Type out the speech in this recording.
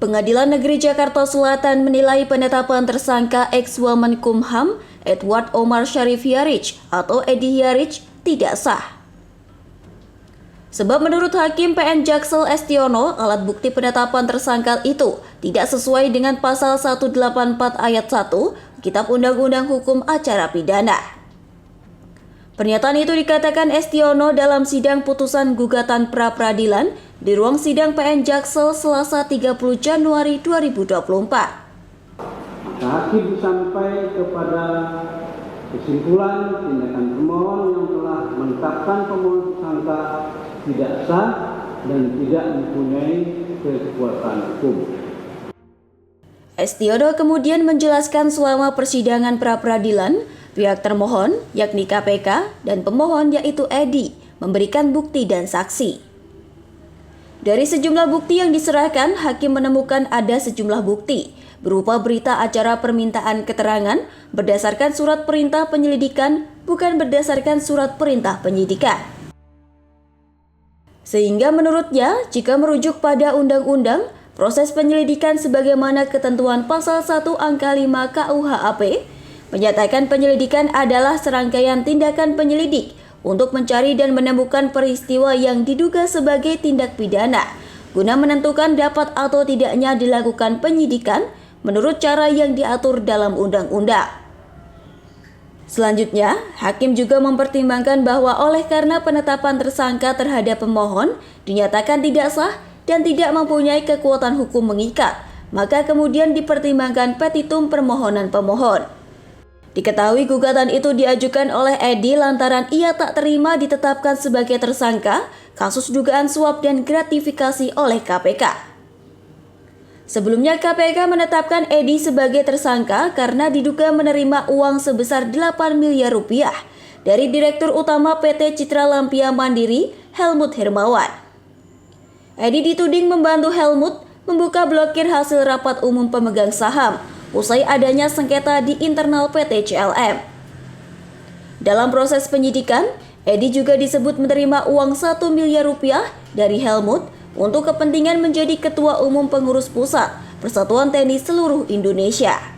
Pengadilan Negeri Jakarta Selatan menilai penetapan tersangka ex-Wamenkumham Edward Omar Syarif Hiyarij atau Edi Hiyarij tidak sah. Sebab menurut Hakim PN Jaksel Estiono, alat bukti penetapan tersangka itu tidak sesuai dengan pasal 184 ayat 1 Kitab Undang-Undang Hukum Acara Pidana. Pernyataan itu dikatakan Estiono dalam sidang putusan gugatan pra-peradilan di ruang sidang PN Jaksel Selasa 30 Januari 2024. Hakim sampai kepada kesimpulan tindakan pemohon yang telah menetapkan pemohon tersangka tidak sah dan tidak mempunyai kekuatan hukum. Estiono kemudian menjelaskan selama persidangan pra-peradilan, pihak termohon, yakni KPK, dan pemohon yaitu Edi, memberikan bukti dan saksi. Dari sejumlah bukti yang diserahkan, Hakim menemukan ada sejumlah bukti, berupa berita acara permintaan keterangan berdasarkan surat perintah penyelidikan, bukan berdasarkan surat perintah penyidikan. Sehingga menurutnya, jika merujuk pada undang-undang, proses penyelidikan sebagaimana ketentuan pasal 1 angka 5 KUHAP, menyatakan penyelidikan adalah serangkaian tindakan penyelidik untuk mencari dan menemukan peristiwa yang diduga sebagai tindak pidana, guna menentukan dapat atau tidaknya dilakukan penyidikan menurut cara yang diatur dalam undang-undang. Selanjutnya, Hakim juga mempertimbangkan bahwa oleh karena penetapan tersangka terhadap pemohon dinyatakan tidak sah dan tidak mempunyai kekuatan hukum mengikat, maka kemudian dipertimbangkan petitum permohonan pemohon. Diketahui gugatan itu diajukan oleh Edi lantaran ia tak terima ditetapkan sebagai tersangka kasus dugaan suap dan gratifikasi oleh KPK. Sebelumnya KPK menetapkan Edi sebagai tersangka karena diduga menerima uang sebesar 8 miliar rupiah dari Direktur Utama PT Citra Lampia Mandiri, Helmut Hermawan. Edi dituding membantu Helmut membuka blokir hasil rapat umum pemegang saham usai adanya sengketa di internal PT CLM. Dalam proses penyidikan, Edi juga disebut menerima uang 1 miliar rupiah dari Helmut untuk kepentingan menjadi Ketua Umum Pengurus Pusat Persatuan Tenis Seluruh Indonesia.